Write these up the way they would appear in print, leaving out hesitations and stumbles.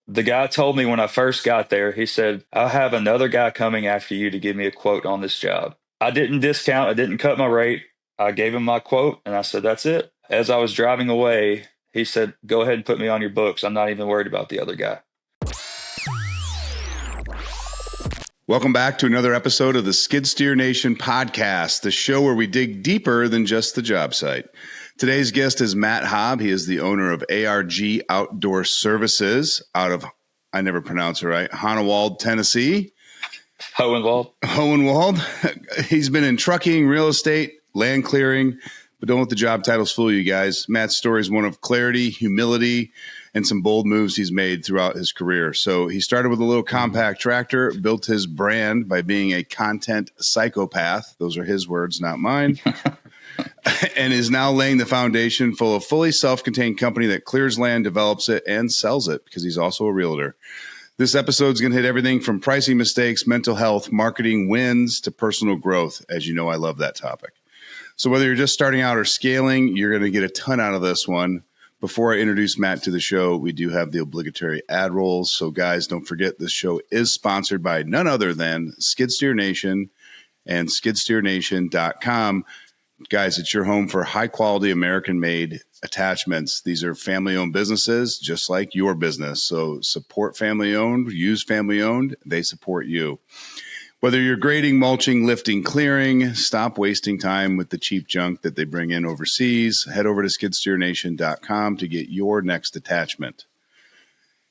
The guy told me when I first got there, he said, "I'll have another guy coming after you to give me a quote on this job." I didn't discount, I didn't cut my rate. I gave him my quote and I said, "That's it." As I was driving away, he said, "Go ahead and put me on your books. I'm not even worried about the other guy." Welcome back to another episode of the Skid Steer Nation podcast, the show where we dig deeper than just the job site. Today's guest is Matt Hobbs. He is the owner of ARG Outdoor Services out of, I never pronounce it right, Honewald, Tennessee. Hohenwald. He's been in trucking, real estate, land clearing, but don't let the job titles fool you guys. Matt's story is one of clarity, humility, and some bold moves he's made throughout his career. So he started with a little compact tractor, built his brand by being a content psychopath. Those are his words, not mine. And is now laying the foundation for a fully self-contained company that clears land, develops it, and sells it because he's also a realtor. This episode is going to hit everything from pricing mistakes, mental health, marketing wins, to personal growth. As you know, I love that topic. So whether you're just starting out or scaling, you're going to get a ton out of this one. Before I introduce Matt to the show, we do have the obligatory ad rolls. So guys, don't forget this show is sponsored by none other than Skid Steer Nation and skidsteernation.com. Guys, it's your home for high quality American-made attachments. These are family-owned businesses, just like your business. So support family-owned, use family-owned. They support you. Whether you're grading, mulching, lifting, clearing, stop wasting time with the cheap junk that they bring in overseas. Head over to skidsteernation.com to get your next attachment.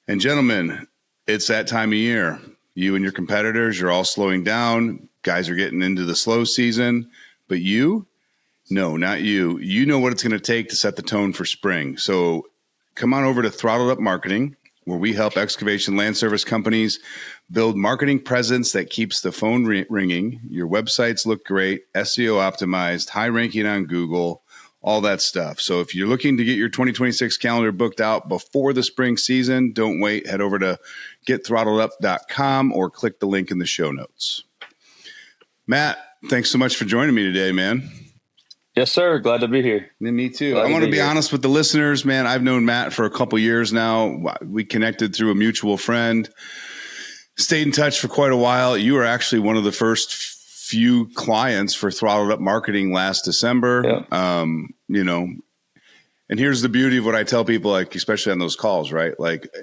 And gentlemen, it's that time of year. You and your competitors, you're all slowing down. Guys are getting into the slow season. But you? No, not you. You know what it's going to take to set the tone for spring. So come on over to Throttled Up Marketing, where we help excavation land service companies build marketing presence that keeps the phone ringing. Your websites look great, SEO optimized, high ranking on Google, all that stuff. So if you're looking to get your 2026 calendar booked out before the spring season, don't wait. Head over to getthrottledup.com or click the link in the show notes. Matt, thanks so much for joining me today, man. Yes, sir. Glad to be here. Me too. I want to be honest with the listeners, man. I've known Matt for a couple years now. We connected through a mutual friend, stayed in touch for quite a while. You were actually one of the first few clients for Throttled Up Marketing last December. Yep. And here's the beauty of what I tell people, like, especially on those calls, right? Like,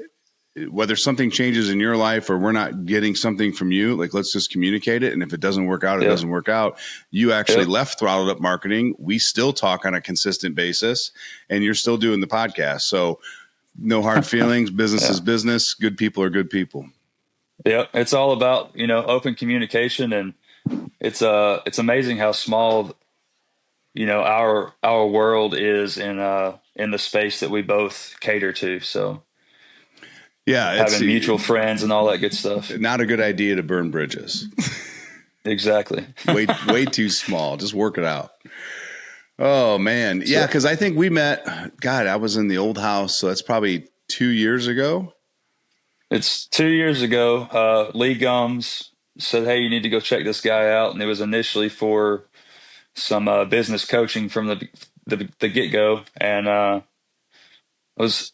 whether something changes in your life or we're not getting something from you, like, let's just communicate it. And if it doesn't work out, it doesn't work out. You actually left Throttled Up Marketing. We still talk on a consistent basis, and you're still doing the podcast. So no hard feelings. Business is business. Good people are good people. Yeah. It's all about, open communication, and it's amazing how small, our world is in the space that we both cater to. So yeah, having mutual friends and all that good stuff. Not a good idea to burn bridges. Exactly. way too small. Just work it out. Oh man. Yeah. Cause I think we met, God, I was in the old house. So that's probably 2 years ago. It's 2 years ago. Lee Gums said, "Hey, you need to go check this guy out." And it was initially for some business coaching from the get-go. And it was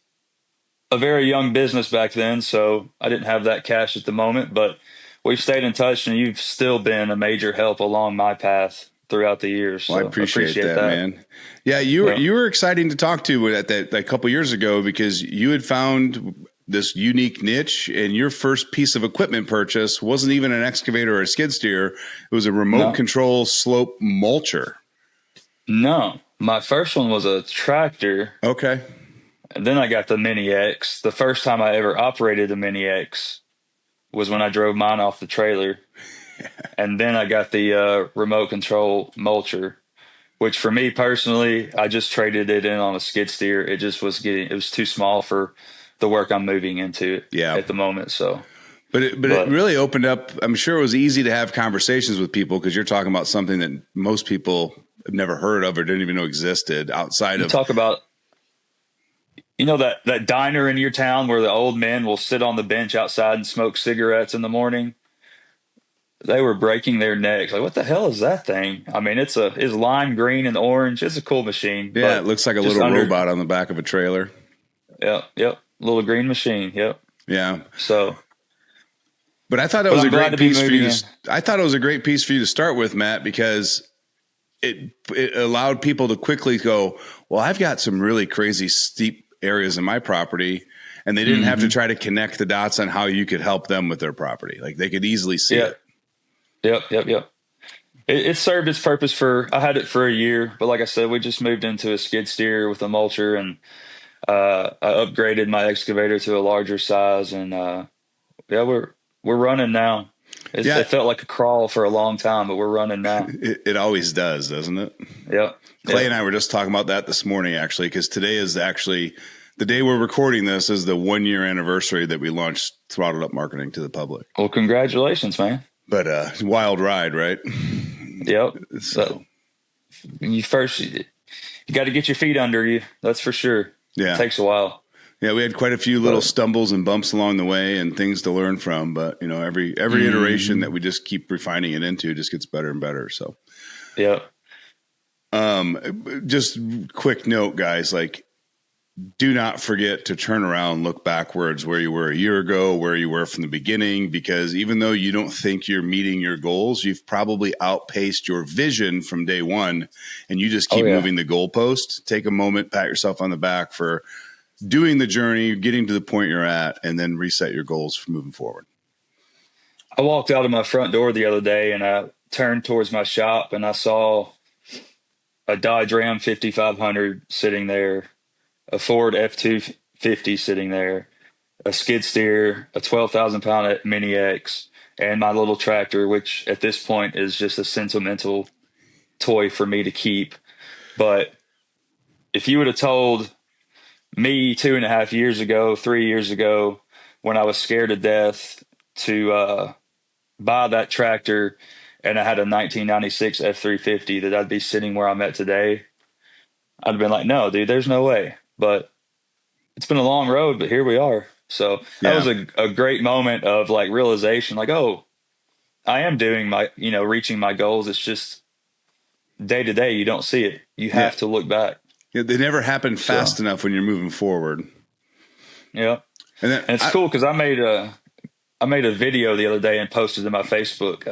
a very young business back then, so I didn't have that cash at the moment, but we've stayed in touch, and you've still been a major help along my path throughout the years. Well, so I appreciate that, man. Yeah, you were exciting to talk to at that a couple years ago, because you had found this unique niche, and your first piece of equipment purchase wasn't even an excavator or a skid steer. It was a remote control slope mulcher. No, my first one was a tractor. Okay. And then I got the Mini X. The first time I ever operated the Mini X was when I drove mine off the trailer. And then I got the remote control mulcher, which for me personally, I just traded it in on a skid steer. It just was it was too small for the work I'm moving into at the moment. So, but it really opened up. I'm sure it was easy to have conversations with people, because you're talking about something that most people have never heard of or didn't even know existed outside of. Talk about, that diner in your town where the old men will sit on the bench outside and smoke cigarettes in the morning. They were breaking their necks. Like, what the hell is that thing? I mean, it's lime green and orange. It's a cool machine. Yeah, it looks like a little robot on the back of a trailer. Yep. Little green machine. Yep. Yeah. So, But I thought it but was a I'm glad great to be piece for moving you in. to, I thought it was a great piece for you to start with, Matt, because it allowed people to quickly go, well, I've got some really crazy steep areas in my property, and they didn't have to Hmm. try to connect the dots on how you could help them with their property. Like they could easily see Yep. it. Yep. It served its purpose I had it for a year, but like I said, we just moved into a skid steer with a mulcher, and I upgraded my excavator to a larger size, and yeah, we're running now. Yeah, It felt like a crawl for a long time, but we're running now. it always does, doesn't it? Yep. Clay Yep. and I were just talking about that this morning, actually, because today is actually the day we're recording this is the 1 year anniversary that we launched Throttled Up Marketing to the public. Well, congratulations, man. But wild ride, right? Yep. That, So you got to get your feet under you. That's for sure. It yeah, takes a while, yeah, we had quite a few little but stumbles and bumps along the way and things to learn from. But every iteration that mhm. we just keep refining it into just gets better and better. So Yep. just quick note, guys, like do not forget to turn around, look backwards where you were a year ago, where you were from the beginning, because even though you don't think you're meeting your goals, you've probably outpaced your vision from day one, and you just Oh keep yeah. moving the goalpost. Take a moment, pat yourself on the back for doing the journey, getting to the point you're at, and then reset your goals for moving forward. I walked out of my front door the other day and I turned towards my shop and I saw a Dodge Ram 5500 sitting there, a Ford F-250 sitting there, a skid steer, a 12,000 pound Mini X, and my little tractor, which at this point is just a sentimental toy for me to keep. But if you would have told me 2.5 years ago, 3 years ago, when I was scared to death to buy that tractor and I had a 1996 F-350 that I'd be sitting where I'm at today, I'd have been like, no, dude, there's no way. But it's been a long road, but here we are. So that was Yeah. a great moment of like realization, like, oh, I am doing reaching my goals. It's just day to day, you don't see it. You Yeah. have to look back. Yeah, they never happen So, fast enough when you're moving forward. yeah. And then And it's cool because I made a video the other day and posted to my Facebook.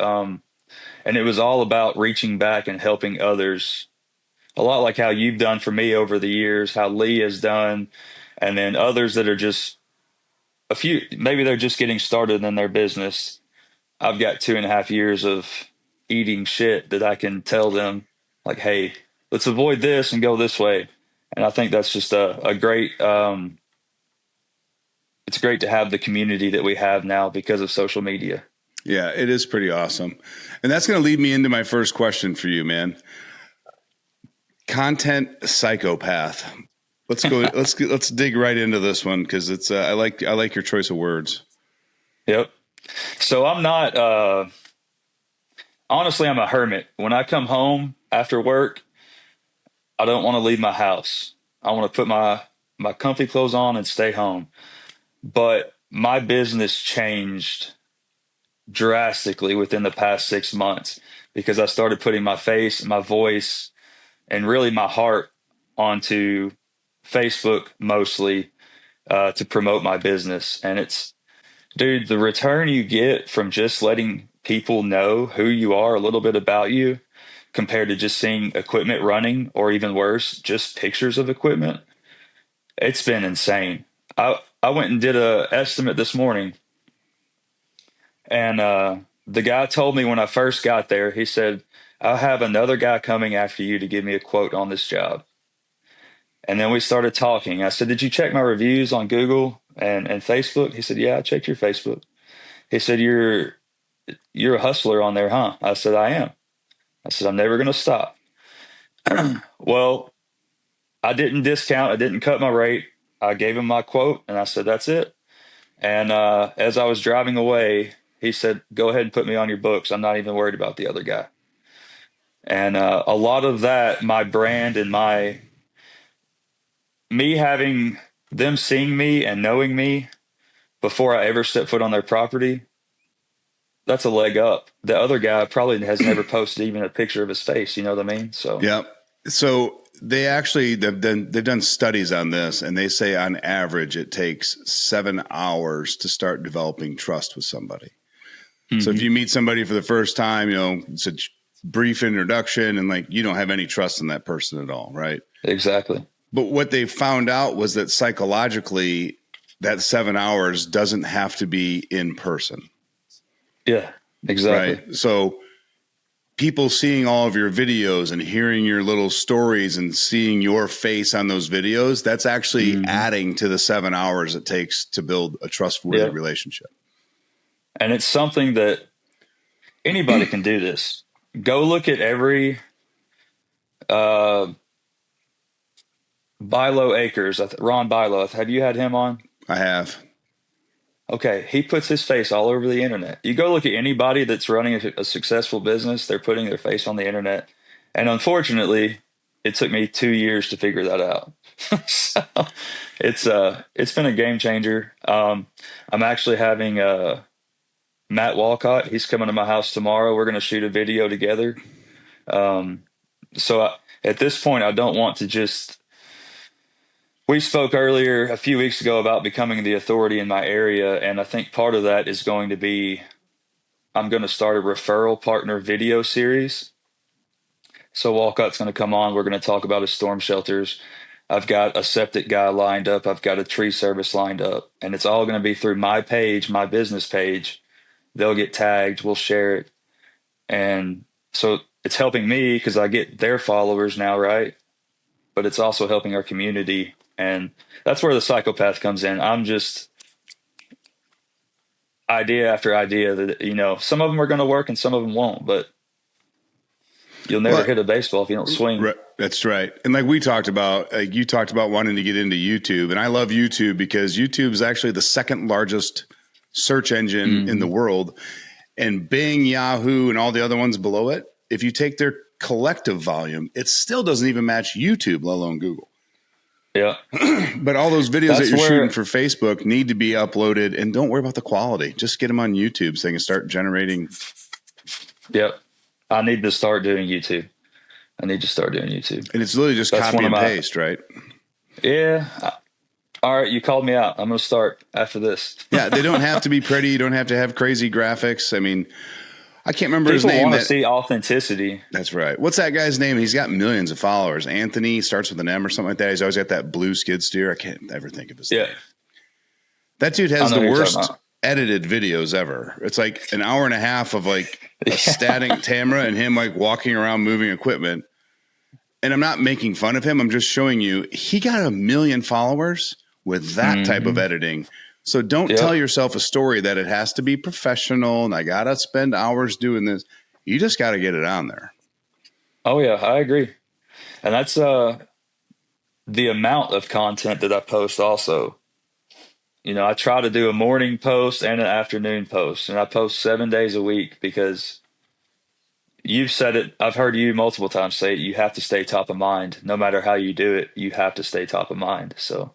And it was all about reaching back and helping others. A lot like how you've done for me over the years, how Lee has done, and then others that are just maybe they're just getting started in their business. I've got 2.5 years of eating shit that I can tell them, like, hey, let's avoid this and go this way. And I think that's just a great, it's great to have the community that we have now because of social media. yeah, it is pretty awesome. And that's going to lead me into my first question for you, man. Content psychopath. Let's go. Let's dig right into this one because it's. I like your choice of words. Yep. So I'm not, honestly, I'm a hermit. When I come home after work, I don't want to leave my house. I want to put my comfy clothes on and stay home. But my business changed drastically within the past 6 months because I started putting my face, my voice, and really my heart onto Facebook mostly to promote my business. And dude, the return you get from just letting people know who you are, a little bit about you, compared to just seeing equipment running, or even worse, just pictures of equipment, it's been insane. I went and did a estimate this morning, and the guy told me when I first got there, he said, I'll have another guy coming after you to give me a quote on this job. And then we started talking. I said, did you check my reviews on Google and Facebook? He said, yeah, I checked your Facebook. He said, you're a hustler on there, huh? I said, I am. I said, I'm never going to stop. Well, I didn't discount. I didn't cut my rate. I gave him my quote and I said, that's it. And as I was driving away, he said, go ahead and put me on your books. I'm not even worried about the other guy. And a lot of that, my brand and me having them seeing me and knowing me before I ever step foot on their property, that's a leg up. The other guy probably has never posted even a picture of his face. You know what I mean? So, Yeah. So they've done studies on this, and they say on average it takes 7 hours to start developing trust with somebody. So if you meet somebody for the first time, it's a brief introduction and like you don't have any trust in that person at all, right? Exactly. But what they found out was that psychologically that 7 hours doesn't have to be in person. Yeah, exactly. Right. So people seeing all of your videos and hearing your little stories and seeing your face on those videos, that's actually adding to the 7 hours it takes to build a trustworthy relationship. And it's something that anybody can do this. Go look at every Bilo Acres, Ron Bilo. Have you had him on? I have. Okay, he puts his face all over the internet. You go look at anybody that's running a successful business, they're putting their face on the internet. And unfortunately, it took me 2 years to figure that out. So it's been a game changer. I'm actually having Matt Walcott. He's coming to my house tomorrow. We're going to shoot a video together. At this point, I don't want to just. We spoke earlier a few weeks ago about becoming the authority in my area, and I think part of that is going to be I'm going to start a referral partner video series. So Walcott's going to come on. We're going to talk about his storm shelters. I've got a septic guy lined up. I've got a tree service lined up, and it's all going to be through my page, my business page. They'll get tagged. We'll share it. And so it's helping me because I get their followers now, right? But it's also helping our community. And that's where the psychopath comes in. I'm just idea after idea that, some of them are going to work and some of them won't, but you'll never hit a baseball if you don't swing. Right, that's right. And like we talked about, you talked about wanting to get into YouTube, and I love YouTube because YouTube is actually the second largest search engine in the world. And Bing, Yahoo, and all the other ones below it, if you take their collective volume, it still doesn't even match YouTube, let alone Google. Yeah. But all those videos that you're shooting for Facebook need to be uploaded, and don't worry about the quality. Just get them on YouTube so they can start generating. Yep. I need to start doing YouTube. And it's literally just copy and paste, right? Yeah. All right. You called me out. I'm going to start after this. Yeah. They don't have to be pretty. You don't have to have crazy graphics. I mean, I can't remember his name. People want to see authenticity. That's right. What's that guy's name? He's got millions of followers. Anthony, starts with an M or something like that. He's always got that blue skid steer. I can't ever think of his name. That dude has the worst edited videos ever. It's like an hour and a half of like a static camera and him like walking around moving equipment. And I'm not making fun of him. I'm just showing you he got 1 million followers with that type of editing. So don't tell yourself a story that it has to be professional and I got to spend hours doing this. You just got to get it on there. Oh, yeah, I agree. And that's the amount of content that I post also. I try to do a morning post and an afternoon post, and I post 7 days a week because you've said it. I've heard you multiple times say it. You have to stay top of mind. No matter how you do it, you have to stay top of mind. So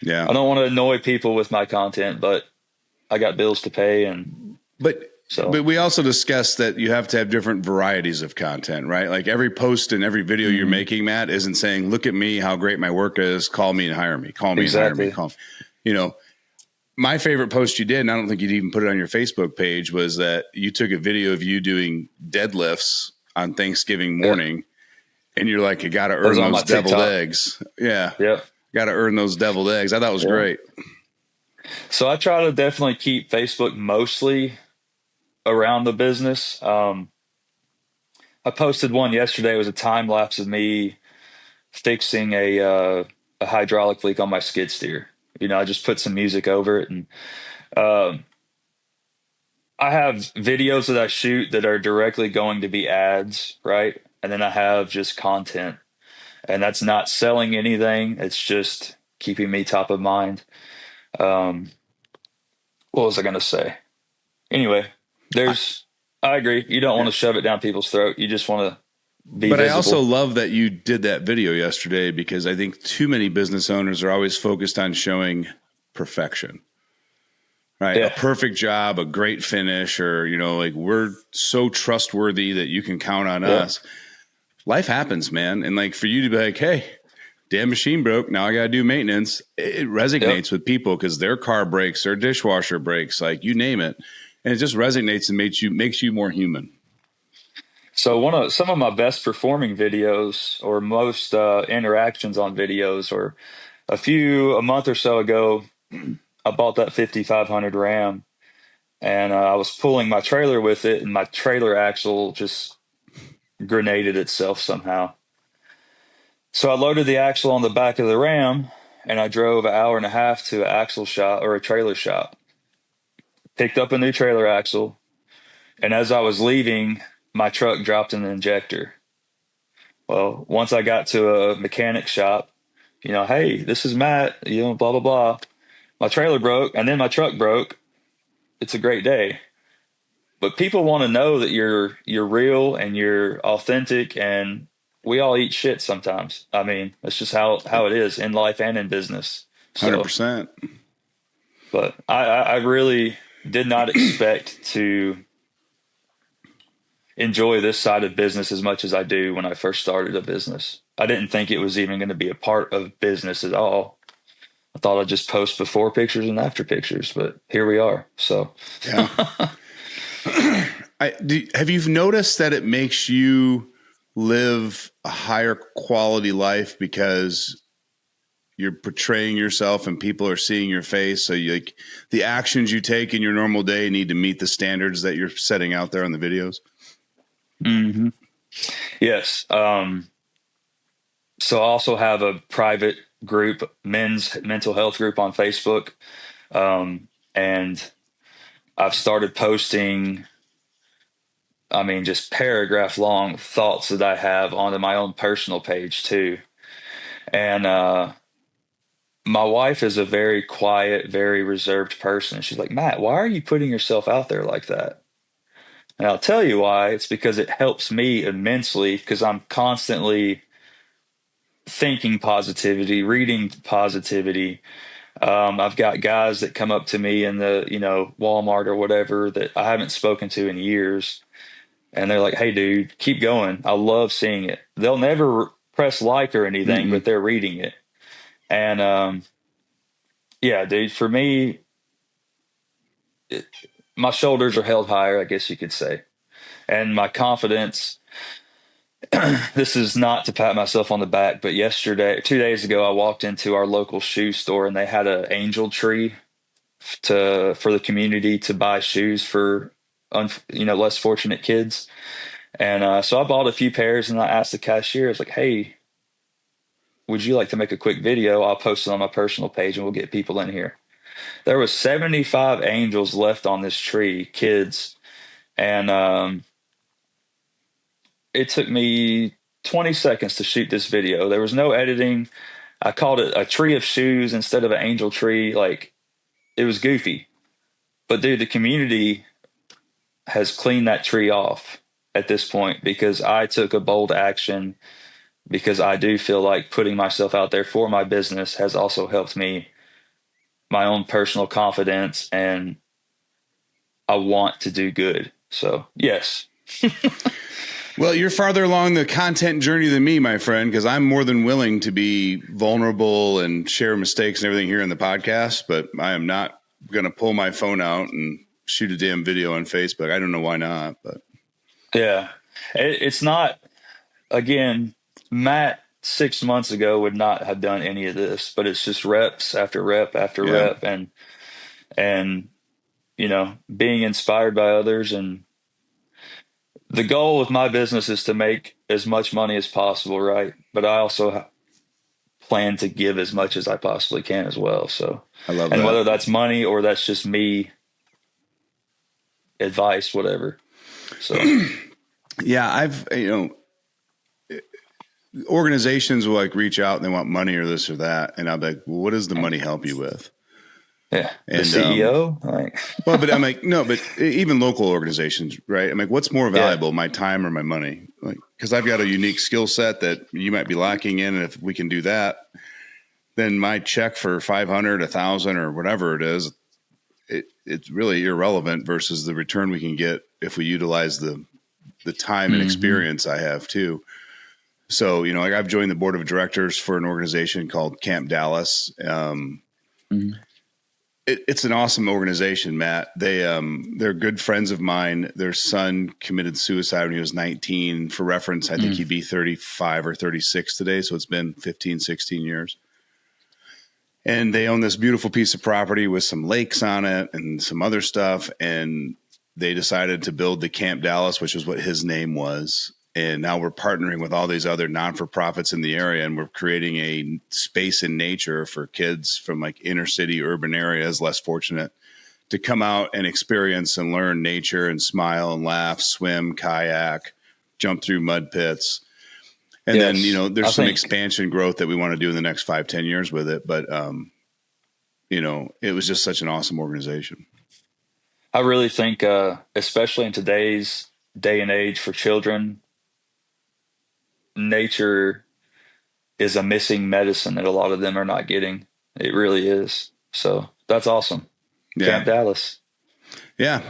yeah, I don't want to annoy people with my content, but I got bills to pay. But we also discussed that you have to have different varieties of content, right? Like every post and every video you're making, Matt, isn't saying, look at me, how great my work is. Call me and hire me. Call me and hire me. Call me. My favorite post you did, and I don't think you'd even put it on your Facebook page, was that you took a video of you doing deadlifts on Thanksgiving morning, and you're like, you got to earn those deviled eggs. Yeah. Got to earn those deviled eggs. I thought it was great. So I try to definitely keep Facebook mostly around the business. I posted one yesterday. It was a time lapse of me fixing a hydraulic leak on my skid steer. I just put some music over it, and I have videos that I shoot that are directly going to be ads, right? And then I have just content, and that's not selling anything. It's just keeping me top of mind. What was I going to say? Anyway, I agree. You don't want to shove it down people's throat. You just want to be visible. I also love that you did that video yesterday because I think too many business owners are always focused on showing perfection, right? Yeah. A perfect job, a great finish, or, like we're so trustworthy that you can count on us. life happens, man. And like for you to be like, hey, damn machine broke. Now I got to do maintenance. It Yep. resonates with people because their car breaks, their dishwasher breaks, like you name it. And it just resonates and makes you more human. So some of my best performing videos or most interactions on videos, or a month or so ago, I bought that 5500 Ram, and I was pulling my trailer with it, and my trailer axle just grenaded itself somehow. So I loaded the axle on the back of the Ram, and I drove an hour and a half to an axle shop or a trailer shop, picked up a new trailer axle, and as I was leaving, my truck dropped an injector. Well, once I got to a mechanic shop, hey, this is Matt, blah, blah, blah. My trailer broke and then my truck broke. It's a great day. But people want to know that you're real and you're authentic, and we all eat shit sometimes. I mean, that's just how it is in life and in business. So, 100%. but I really did not expect to enjoy this side of business as much as I do when I first started a business. I didn't think it was even going to be a part of business at all. I thought I'd just post before pictures and after pictures, but here we are. So, Yeah. Have you noticed that it makes you live a higher quality life because you're portraying yourself and people are seeing your face? So like the actions you take in your normal day need to meet the standards that you're setting out there on the videos. mm-hmm. Yes. So I also have a private group, men's mental health group on Facebook. And I've started posting, I mean, just paragraph long thoughts that I have onto my own personal page too. And my wife is a very quiet, very reserved person. She's like, Matt, why are you putting yourself out there like that? And I'll tell you why. It's because it helps me immensely, because I'm constantly thinking positivity, reading positivity. I've got guys that come up to me in the, Walmart or whatever that I haven't spoken to in years. And they're like, hey, dude, keep going. I love seeing it. They'll never press like or anything, Mm-mm. but they're reading it. And yeah, dude, for me, my shoulders are held higher, I guess you could say. And my confidence, this is not to pat myself on the back, but 2 days ago, I walked into our local shoe store and they had an angel tree for the community to buy shoes for less fortunate kids. And so I bought a few pairs, and I asked the cashier, I was like, hey, would you like to make a quick video? I'll post it on my personal page and we'll get people in here. There was 75 angels left on this tree, kids. And it took me 20 seconds to shoot this video. There was no editing. I called it a tree of shoes instead of an angel tree. Like, it was goofy. But dude, the community has cleaned that tree off at this point because I took a bold action, because I do feel like putting myself out there for my business has also helped me, my own personal confidence, and I want to do good. So, yes. Well, you're farther along the content journey than me, my friend, because I'm more than willing to be vulnerable and share mistakes and everything here in the podcast, but I am not going to pull my phone out and shoot a damn video on Facebook. I don't know why not, but Yeah. It's not, again, Matt 6 months ago would not have done any of this, but it's just reps after rep after yeah. rep, and being inspired by others. And the goal with my business is to make as much money as possible, right? But I also plan to give as much as I possibly can as well. So, I love and that. whether that's money or that's just me, advice, whatever. So, Yeah, organizations will like reach out and they want money or this or that. And I'll be like, well, what does the money help you with? yeah, the And, CEO, like, well, but I'm like, no, but even local organizations, right? I'm like, what's more valuable, my time or my money? Like, because I've got a unique skill set that you might be lacking in. And if we can do that, then my check for 500, 1,000 or whatever it is, it's really irrelevant versus the return we can get if we utilize the time and experience I have too. So, like I've joined the board of directors for an organization called Camp Dallas. Mhm. It's an awesome organization, Matt. They're good friends of mine. Their son committed suicide when he was 19. For reference, I think Mm. he'd be 35 or 36 today. So it's been 15, 16 years. And they own this beautiful piece of property with some lakes on it and some other stuff. And they decided to build the Camp Dallas, which is what his name was. And now we're partnering with all these other non-for-profits in the area, and we're creating a space in nature for kids from like inner city urban areas, less fortunate, to come out and experience and learn nature and smile and laugh, swim, kayak, jump through mud pits. And then, Yes, I there's some think expansion growth that we want to do in the next 5-10 years with it. But, it was just such an awesome organization. I really think, especially in today's day and age for children, nature is a missing medicine that a lot of them are not getting. It really is. So that's awesome. Yeah. Camp Dallas. Yeah.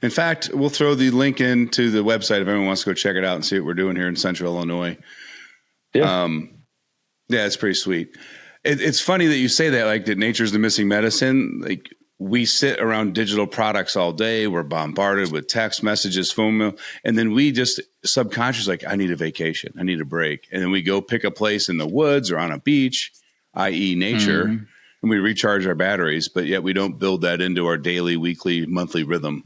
In fact, we'll throw the link into the website if anyone wants to go check it out and see what we're doing here in Central Illinois. Yeah. Yeah, it's pretty sweet. It's funny that you say that, like that nature's the missing medicine. Like we sit around digital products all day. We're bombarded with text messages, phone mail, and then we just subconsciously like, I need a vacation. I need a break. And then we go pick a place in the woods or on a beach, i.e. nature, Hmm. and we recharge our batteries, but yet we don't build that into our daily, weekly, monthly rhythm.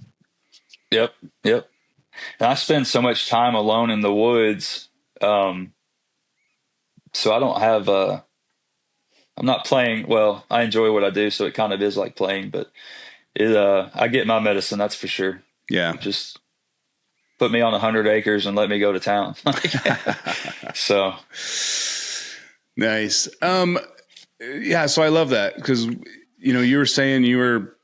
Yep. Yep. And I spend so much time alone in the woods. Um, so I don't have, I'm not playing. Well, I enjoy what I do. So it kind of is like playing, but I get my medicine. That's for sure. Yeah. Just put me on 100 acres and let me go to town. So Nice. Yeah. So I love that because, you were saying you were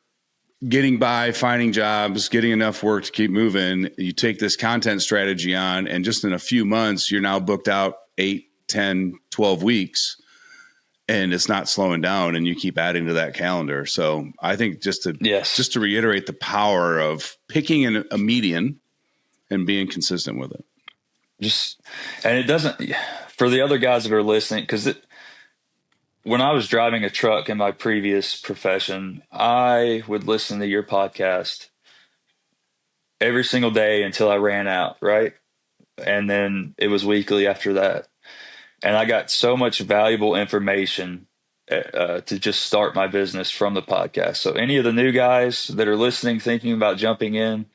getting by, finding jobs, getting enough work to keep moving. You take this content strategy on, and just in a few months, you're now booked out 8, 10, 12 weeks, and it's not slowing down, and you keep adding to that calendar. So I think just yes, to reiterate the power of picking a median and being consistent with it. just, and it doesn't, for the other guys that are listening, because when I was driving a truck in my previous profession, I would listen to your podcast every single day until I ran out, right? And then it was weekly after that. And I got so much valuable information to just start my business from the podcast. So, any of the new guys that are listening, thinking about jumping in,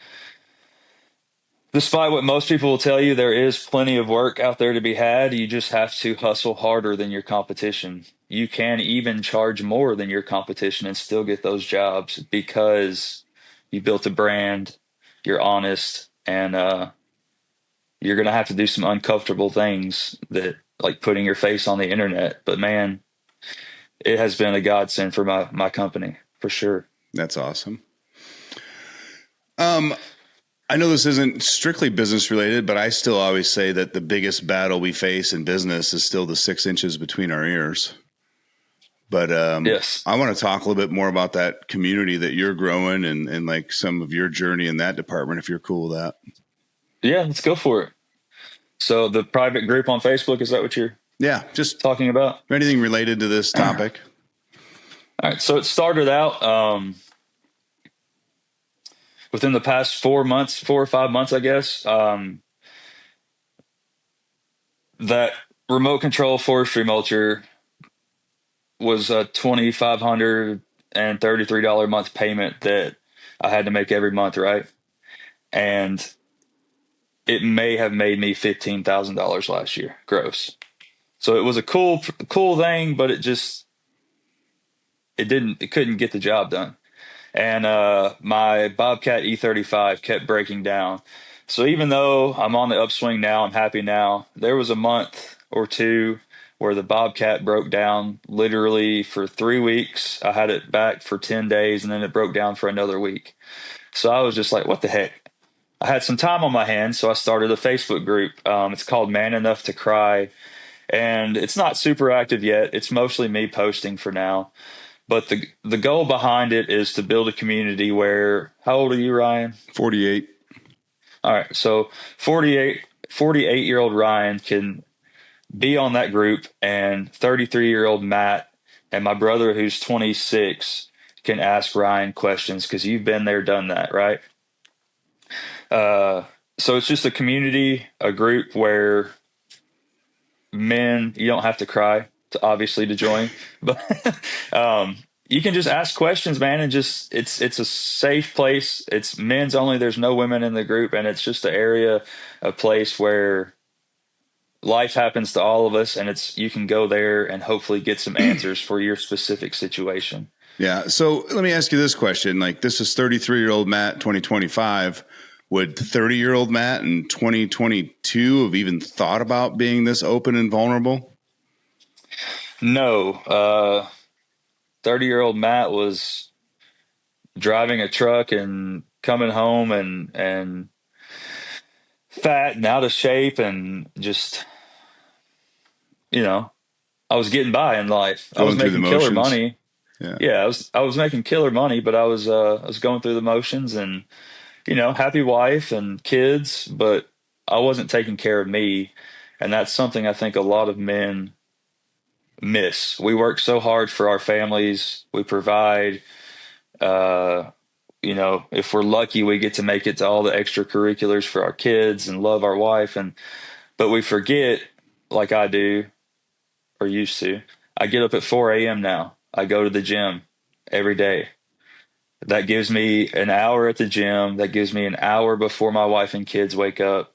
despite what most people will tell you, there is plenty of work out there to be had. You just have to hustle harder than your competition. You can even charge more than your competition and still get those jobs because you built a brand, you're honest, and you're going to have to do some uncomfortable things that, like putting your face on the internet. But man, it has been a godsend for my company for sure. That's awesome. I know this isn't strictly business related, but I still always say that the biggest battle we face in business is still the 6 inches between our ears. But Yes. I want to talk a little bit more about that community that you're growing and like some of your journey in that department, if you're cool with that. Yeah, let's go for it. So the private group on Facebook, is that what you're Just talking about? anything related to this topic. All right. So it started out within the past 4 or 5 months, I guess, that remote control forestry mulcher was a $2,533 a month payment that I had to make every month, right? And it may have made me $15,000 last year gross. So it was a cool thing, but it couldn't get the job done. And my Bobcat E35 kept breaking down. So even though I'm on the upswing now, I'm happy now, there was a month or two where the Bobcat broke down literally for 3 weeks. I had it back for 10 days, and then it broke down for another week. So I was just like, what the heck? I had some time on my hands, so I started a Facebook group. It's called Man Enough to Cry, and it's not super active yet. It's mostly me posting for now. But the goal behind it is to build a community where, how old are you, Ryan? 48. All right. So 48-year-old Ryan can be on that group, and 33-year-old Matt and my brother, who's 26, can ask Ryan questions because you've been there, done that, right? Uh, so it's just a community, a group where men, you don't have to cry to obviously to join, but you can just ask questions, man, and just it's a safe place. It's men's only. There's no women in the group, and it's just an area, a place where life happens to all of us, and it's you can go there and hopefully get some answers for your specific situation. Yeah. So let me ask you this question. Like, this is 33-year-old Matt, 2025. Would 30-year-old Matt in 2022 have even thought about being this open and vulnerable? No, 30-year-old Matt was driving a truck and coming home and fat and out of shape and just, you know, I was getting by in life. I was Going through the making killer motions. money. Yeah. Yeah, I was making killer money, but I was going through the motions and, happy wife and kids, but I wasn't taking care of me. And that's something I think a lot of men miss. We work so hard for our families. We provide, uh, if we're lucky, we get to make it to all the extracurriculars for our kids and love our wife. But we forget, like I do or used to. I get up at 4 a.m. now. I go to the gym every day. That gives me an hour at the gym. That gives me an hour before my wife and kids wake up.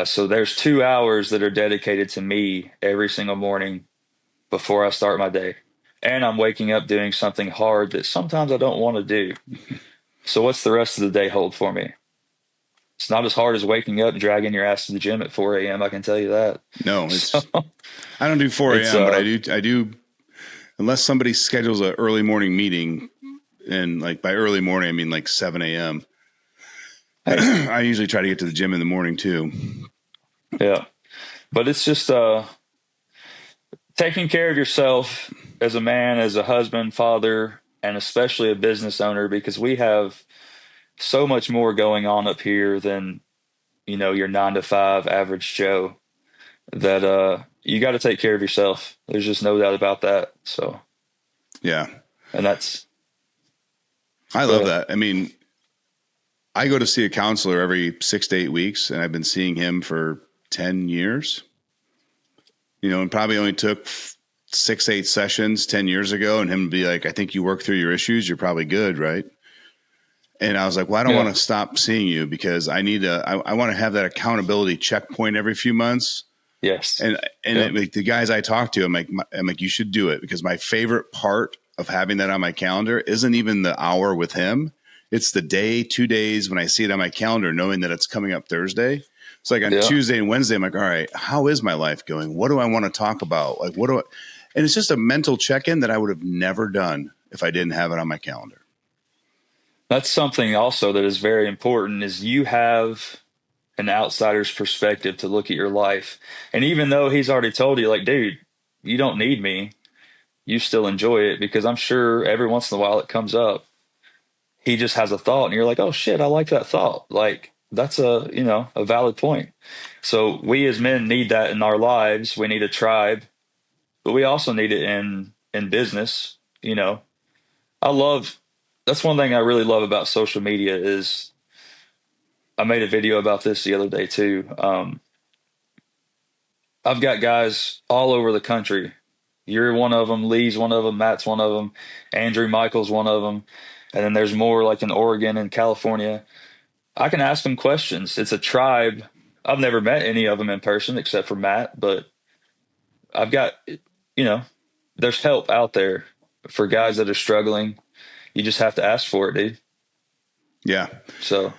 So there's 2 hours that are dedicated to me every single morning before I start my day. And I'm waking up doing something hard that sometimes I don't want to do. So what's the rest of the day hold for me? It's not as hard as waking up and dragging your ass to the gym at 4 a.m. I can tell you that. No, So I don't do 4 it's a.m., but I do, unless somebody schedules an early morning meeting, and like by early morning, I mean like 7 a.m. hey, I usually try to get to the gym in the morning too. yeah. But it's just taking care of yourself as a man, as a husband, father, and especially a business owner, because we have so much more going on up here than, your 9 to 5 average Joe, that you got to take care of yourself. There's just no doubt about that. So, Yeah. and that's, I go love ahead. that. I mean, I go to see a counselor every 6 to 8 weeks, and I've been seeing him for 10 years, and probably only took 6, 8 sessions 10 years ago, and him to be like, I think you work through your issues. You're probably good. Right. And I was like, well, I don't want Yeah. to stop seeing you because I want to have that accountability checkpoint every few months. Yes. And Yep. like the guys I talk to, I'm like, you should do it, because my favorite part of having that on my calendar isn't even the hour with him. It's the day, 2 days when I see it on my calendar, knowing that it's coming up Thursday. It's like on Yeah. Tuesday and Wednesday, I'm like, all right, how is my life going? What do I want to talk about? Like, and it's just a mental check-in that I would have never done if I didn't have it on my calendar. That's something also that is very important is you have an outsider's perspective to look at your life. And even though he's already told you, like, dude, you don't need me, you still enjoy it because I'm sure every once in a while it comes up. He just has a thought and you're like, oh shit, I like that thought. Like that's a valid point. So we as men need that in our lives. We need a tribe, but we also need it in business. I love that's one thing I really love about social media is I made a video about this the other day too. I've got guys all over the country. You're one of them. Lee's one of them. Matt's one of them. Andrew Michael's one of them. And then there's more like in Oregon and California. I can ask them questions. It's a tribe. I've never met any of them in person except for Matt, but I've got, there's help out there for guys that are struggling. You just have to ask for it, dude. Yeah. So,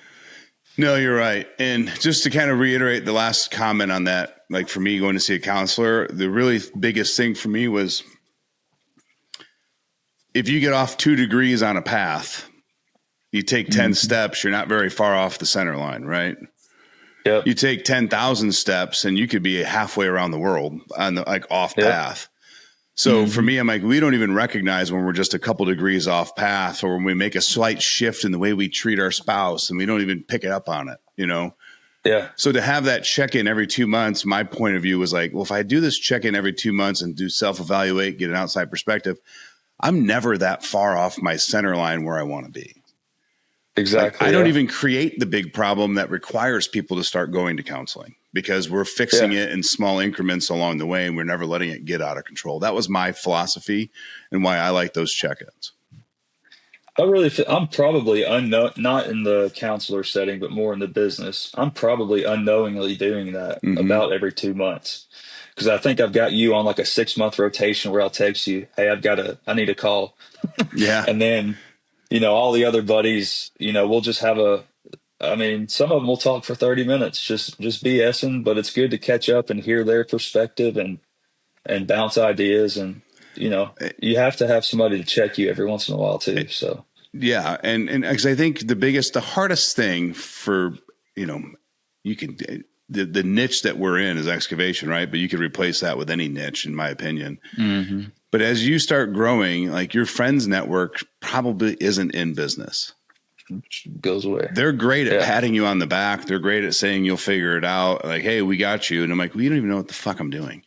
No, you're right. And just to kind of reiterate the last comment on that, like for me going to see a counselor, the really biggest thing for me was if you get off 2 degrees on a path, you take 10 mhm. steps, you're not very far off the center line, right? Yep. You take 10,000 steps and you could be halfway around the world on the like off Yep. path. So for hmm me, I'm like, we don't even recognize when we're just a couple degrees off path, or when we make a slight shift in the way we treat our spouse and we don't even pick it up on it, Yeah. So to have that check-in every 2 months, my point of view was like, well, if I do this check-in every 2 months and do self-evaluate, get an outside perspective, I'm never that far off my center line where I want to be. Like, I Exactly. don't Yeah. even create the big problem that requires people to start going to counseling because we're fixing Yeah. it in small increments along the way and we're never letting it get out of control. That was my philosophy and why I like those check-ins. I'm probably unknown, not in the counselor setting, but more in the business. I'm probably unknowingly doing that Mm-hmm. about every 2 months. Because I think I've got you on like a 6 month rotation where I'll text you, hey, I need a call. Yeah. And then, all the other buddies, we'll just have I mean, some of them will talk for 30 minutes, just BSing, but it's good to catch up and hear their perspective and bounce ideas. And, you have to have somebody to check you every once in a while too. So, Yeah. And because I think the hardest thing for, you can, the niche that we're in is excavation, right? But you could replace that with any niche, in my opinion. mm-hmm. But as you start growing, like your friends network probably isn't in business. Goes away. They're great at Yeah. patting you on the back. They're great at saying you'll figure it out. Like, hey, we got you. And I'm like, well, you don't even know what the fuck I'm doing.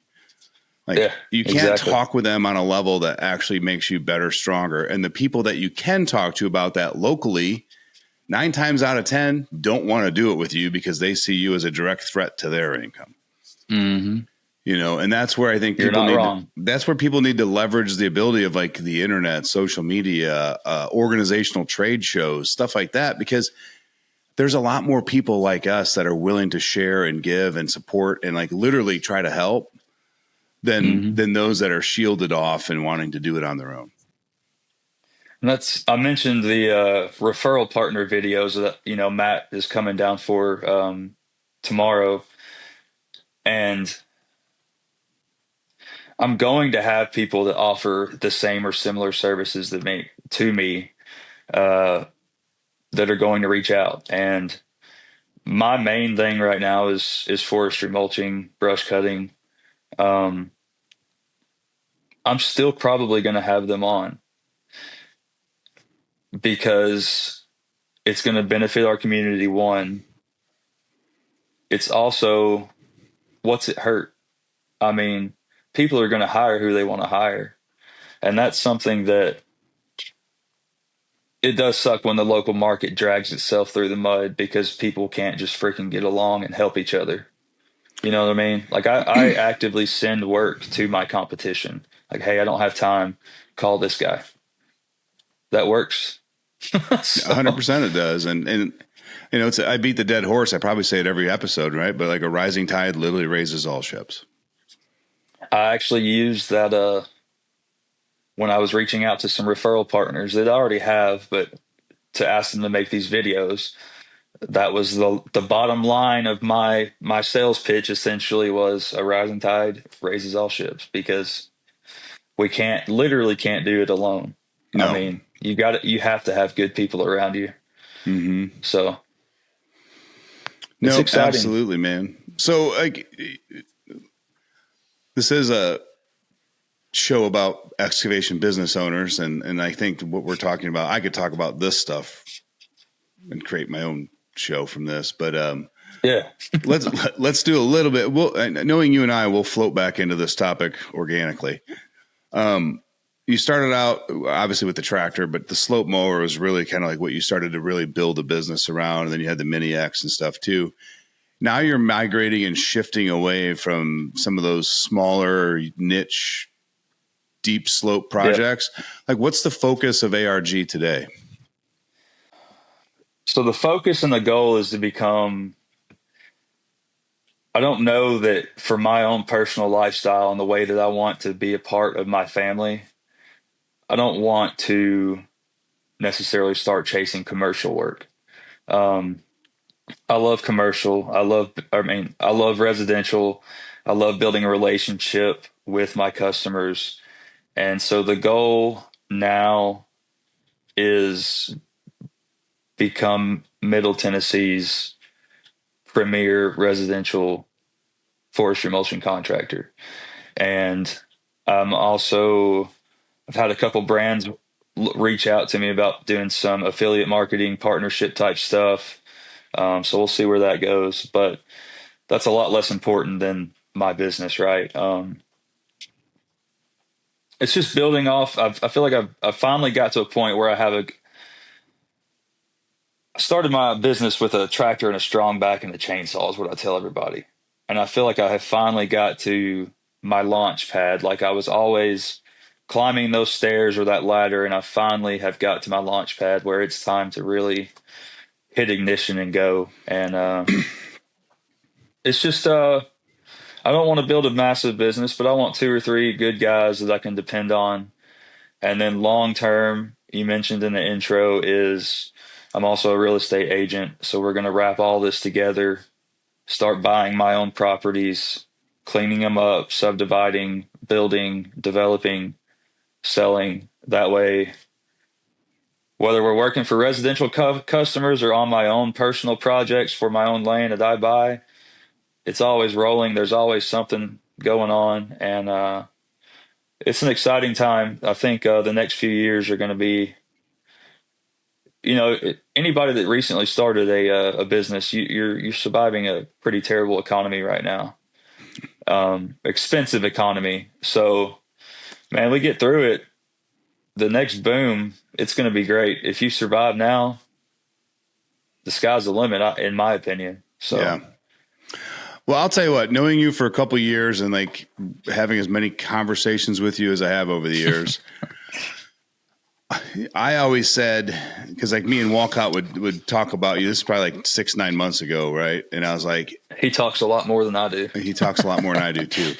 Like, Yeah, you can't exactly. talk with them on a level that actually makes you better, stronger. And the people that you can talk to about that locally, 9 times out of 10 don't want to do it with you because they see you as a direct threat to their income. Mm-hmm. And that's where I think You're not wrong. that's where people need to leverage the ability of like the internet, social media, organizational trade shows, stuff like that, because there's a lot more people like us that are willing to share and give and support and like literally try to help Mm-hmm. than those that are shielded off and wanting to do it on their own. And I mentioned the referral partner videos that, Matt is coming down for tomorrow. And I'm going to have people that offer the same or similar services to me uh, that are going to reach out. And my main thing right now is forestry mulching, brush cutting. Um, I'm still probably going to have them on because it's going to benefit our community. One, it's also what's it hurt? I mean, people are going to hire who they want to hire. And that's something that it does suck when the local market drags itself through the mud because people can't just freaking get along and help each other. You know what I mean? Like I actively send work to my competition. Like, hey, I don't have time. Call this guy. That works. So 100% it does. And I beat the dead horse. I probably say it every episode, right? But like a rising tide literally raises all ships. I actually used that when I was reaching out to some referral partners that I already have, but to ask them to make these videos. That was the bottom line of my sales pitch. Essentially, was a rising tide raises all ships because we literally can't do it alone. I No. mean, you have to have good people around you. Mm-hmm. So it's Nope. exciting. Absolutely, man. So like, this is a show about excavation business owners, and I think what we're talking about, I could talk about this stuff and create my own show from this, but Yeah. let's do a little bit. Knowing you and I, we'll float back into this topic organically. You started out obviously with the tractor, but the slope mower was really kind of like what you started to really build a business around, and then you had the Mini X and stuff too. Now you're migrating and shifting away from some of those smaller niche deep slope Yep. projects. Like, what's the focus of ARG today? So the focus and the goal is to become. I don't know that for my own personal lifestyle and the way that I want to be a part of my family, I don't want to necessarily start chasing commercial work. Um, I love commercial. I love residential. I love building a relationship with my customers. And so the goal now is become Middle Tennessee's premier residential forestry mulching contractor. And I've had a couple brands reach out to me about doing some affiliate marketing partnership type stuff. So we'll see where that goes. But that's a lot less important than my business, right? It's just building off. I feel like I've finally got to a point where I started my business with a tractor and a strong back and a chainsaw is what I tell everybody. And I feel like I have finally got to my launch pad. Like I was always climbing those stairs or that ladder, and I finally have got to my launch pad where it's time to really hit ignition and go. And it's just I don't want to build a massive business, but I want two or three good guys that I can depend on. And then long term, you mentioned in the intro, is I'm also a real estate agent. So we're going to wrap all this together, start buying my own properties, cleaning them up, subdividing, building, developing, selling. That way, whether we're working for residential customers or on my own personal projects for my own land that I buy, it's always rolling. There's always something going on. And it's an exciting time. I think the next few years are going to be, anybody that recently started a business, you're surviving a pretty terrible economy right now, expensive economy. So, man, we get through it. The next boom, it's going to be great. If you survive now, the sky's the limit, in my opinion. So, Yeah. Well, I'll tell you what, knowing you for a couple of years and like having as many conversations with you as I have over the years, I always said, because like me and Walcott would talk about you. This is probably like 6-9 months ago, right? And I was like, he talks a lot more than I do. he talks a lot more than I do too.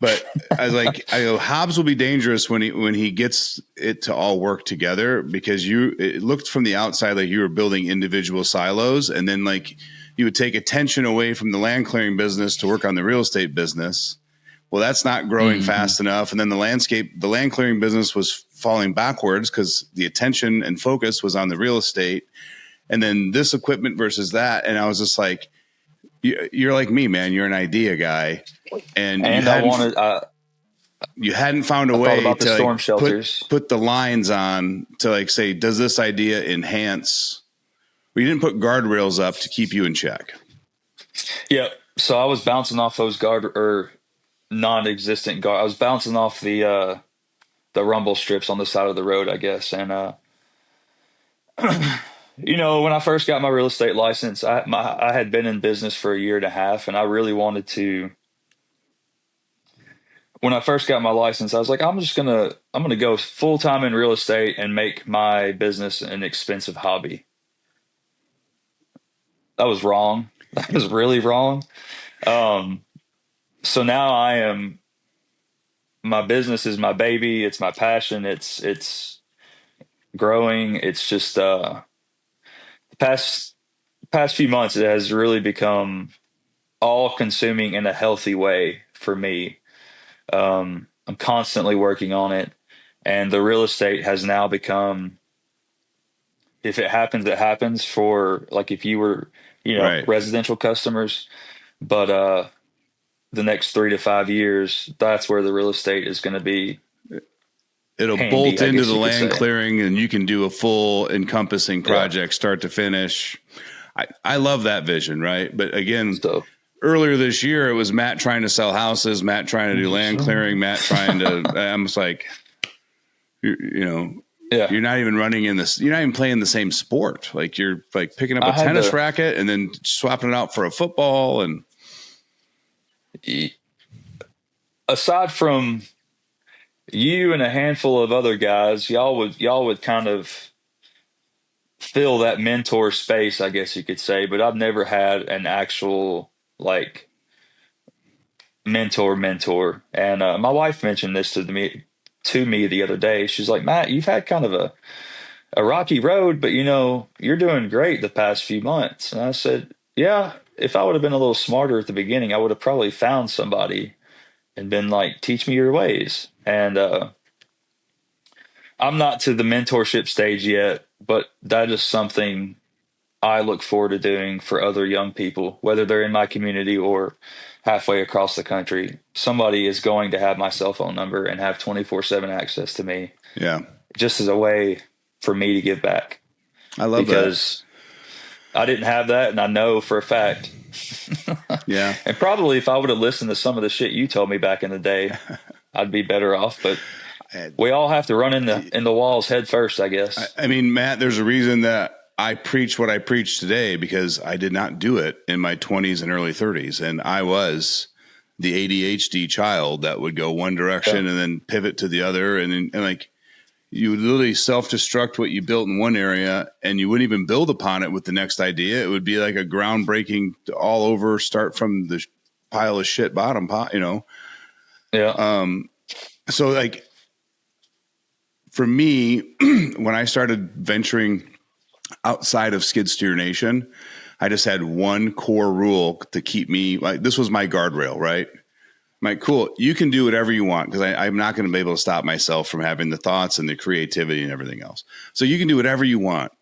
But I go, Hobbs will be dangerous when he gets it to all work together, because it looked from the outside like you were building individual silos, and then like you would take attention away from the land clearing business to work on the real estate business. Well, that's not growing fast enough. And then the land clearing business was falling backwards because the attention and focus was on the real estate. And then this equipment versus that. And I was just like, you're like me, man. You're an idea guy. And you hadn't found a way about the to storm like shelters. put the lines on to like say, does this idea enhance? We didn't put guardrails up to keep you in check. Yeah. So I was bouncing off those non-existent guard. I was bouncing off the rumble strips on the side of the road, I guess. And when I first got my real estate license, I had been in business for a year and a half, and I really wanted to. When I first got my license, I was like, I'm gonna go full time in real estate and make my business an expensive hobby. That was wrong. That was really wrong. So now my business is my baby. It's my passion. It's growing. It's just, the past few months, it has really become all consuming in a healthy way for me. I'm constantly working on it, and the real estate has now become, if it happens, it happens for like, if you were, Right. residential customers, but, the next 3 to 5 years, that's where the real estate is going to be. It'll handy, bolt I into guess the you could land say. clearing, and you can do a full encompassing project, start to finish. I love that vision, right? But again, So earlier this year, it was Matt trying to sell houses, Matt trying to do land clearing, Matt trying to. I'm just like, you're not even running in this. You're not even playing the same sport. Like you're like picking up a tennis racket and then swapping it out for a football. And aside from you and a handful of other guys, y'all would kind of fill that mentor space, I guess you could say. But I've never had an actual like mentor. And my wife mentioned this to me the other day. She's like, Matt, you've had kind of a rocky road, but you're doing great the past few months. And I said, yeah, if I would have been a little smarter at the beginning, I would have probably found somebody and been like, teach me your ways. And I'm not to the mentorship stage yet, but that is something I look forward to doing for other young people, whether they're in my community or halfway across the country. Somebody is going to have my cell phone number and have 24/7 access to me. yeah, Just as a way for me to give back. I love because I didn't have that, and I know for a fact. Yeah. And probably if I would have listened to some of the shit you told me back in the day, I'd be better off. But we all have to run in the walls head first, I guess. I mean, Matt, there's a reason that I preach what I preach today, because I did not do it in my 20s and early 30s. And I was the ADHD child that would go one direction and then pivot to the other. And like, you would literally self-destruct what you built in one area, and you wouldn't even build upon it with the next idea. It would be like a groundbreaking all over, start from the pile of shit bottom pot, you know? Yeah. So like, for me, when I started venturing outside of skid steer nation, I just had one core rule to keep me, like, this was my guardrail, right? I'm like, cool, you can do whatever you want, because I'm not going to be able to stop myself from having the thoughts and the creativity and everything else. So you can do whatever you want,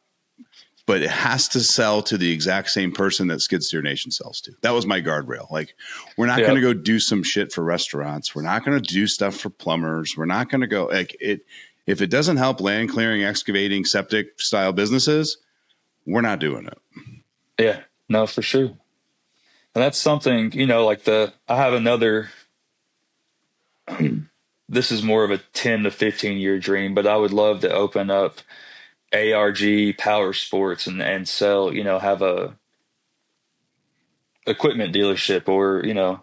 but it has to sell to the exact same person that Skid Steer Nation sells to. That was my guardrail. Like, we're not going to go do some shit for restaurants. We're not going to do stuff for plumbers. We're not going to go like it. If it doesn't help land clearing, excavating, septic style businesses, we're not doing it. Yeah, no, for sure. And that's something, you know, like I have another, this is more of a 10 to 15 year dream, but I would love to open up ARG Power Sports and sell, you know, have a equipment dealership, or, you know,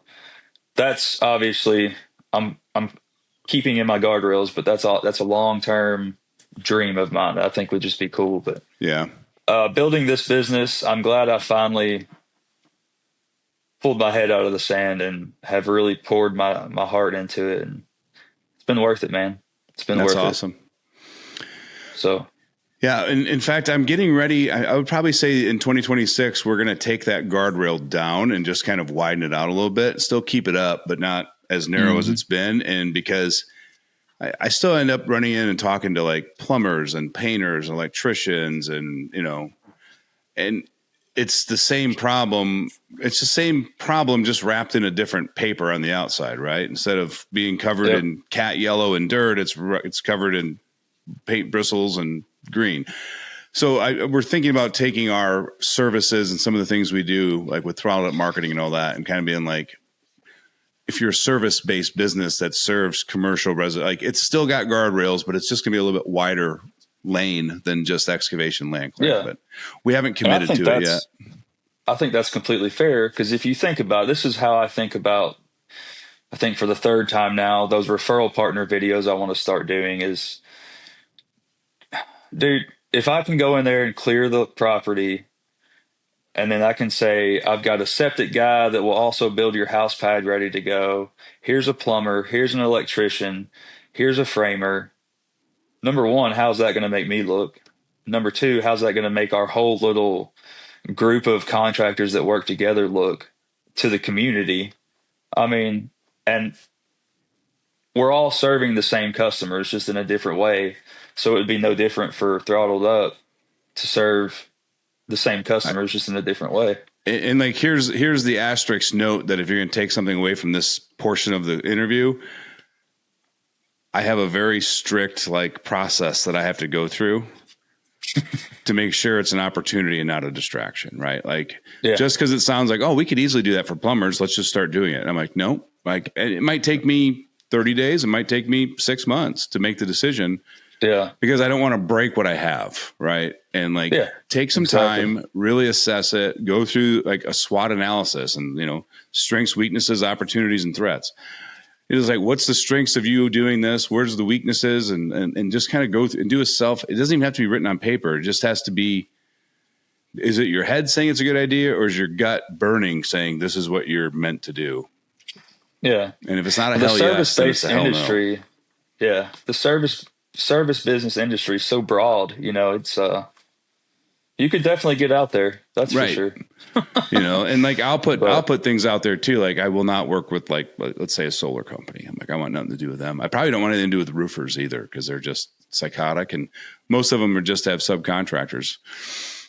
that's obviously I'm keeping in my guardrails, but that's a long-term dream of mine that I think would just be cool. But Yeah. Building this business, I'm glad I finally pulled my head out of the sand and have really poured my heart into it. And it's been worth it, man. It's been That's worth awesome. it. So, yeah. In fact, I'm getting ready. I would probably say in 2026, we're going to take that guardrail down and just kind of widen it out a little bit, still keep it up, but not as narrow as it's been. And because I still end up running in and talking to like plumbers and painters and electricians, and, you know, and it's the same problem. It's the same problem, just wrapped in a different paper on the outside, right? Instead of being covered in cat yellow and dirt, it's covered in paint bristles and green. So we're thinking about taking our services and some of the things we do, like with throttled up marketing and all that, and kind of being like, if you're a service-based business that serves commercial residents, like, it's still got guardrails, but it's just going to be a little bit wider lane than just excavation land clearing. yeah. But we haven't committed to it yet. I think that's completely fair, because if you think about it, this is how I think about, I think for the third time now, those referral partner videos I want to start doing is, dude, if I can go in there and clear the property, and then I can say, I've got a septic guy that will also build your house pad ready to go. Here's a plumber. Here's an electrician. Here's a framer. Number one, how's that going to make me look? Number two, how's that going to make our whole little group of contractors that work together look to the community? I mean, and we're all serving the same customers, just in a different way. So it would be no different for Throttled Up to serve the same customers, just in a different way. And like, here's the asterisk note that if you're going to take something away from this portion of the interview, I have a very strict like process that I have to go through to make sure it's an opportunity and not a distraction, right? Like, just because it sounds like, oh, we could easily do that for plumbers, let's just start doing it. And I'm like, no, like, it might take me 30 days. It might take me 6 months to make the decision. Yeah. Because I don't want to break what I have. Right. And like, take some time, really assess it, go through like a SWOT analysis and, you know, strengths, weaknesses, opportunities, and threats. It is like, what's the strengths of you doing this? Where's the weaknesses? And just kind of go through and do a self. It doesn't even have to be written on paper. It just has to be, is it your head saying it's a good idea, or is your gut burning saying this is what you're meant to do? Yeah. And if it's not a hell yes, then it's a hell no. Yeah. The service business industry is so broad, you know, it's you could definitely get out there. That's for sure. You know, and like, I'll put things out there too. Like, I will not work with, like, let's say a solar company. I'm like, I want nothing to do with them. I probably don't want anything to do with roofers either, because they're just psychotic, and most of them are just have subcontractors.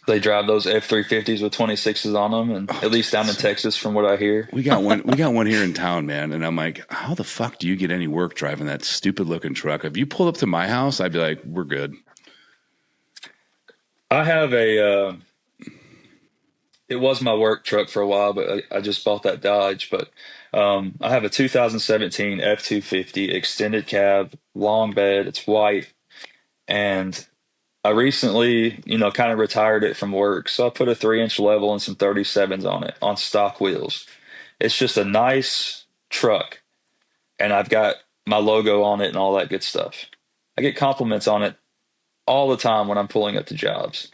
They drive those F-350s with 26s on them, and at least down in Texas, from what I hear. We got one here in town, man. And I'm like, how the fuck do you get any work driving that stupid looking truck? If you pulled up to my house, I'd be like, we're good. I have it was my work truck for a while, but I just bought that Dodge. But I have a 2017 F-250 extended cab, long bed. It's white, and I recently, kind of retired it from work, so I put a 3-inch level and some 37s on it on stock wheels. It's just a nice truck, and I've got my logo on it and all that good stuff. I get compliments on it all the time when I'm pulling up to jobs.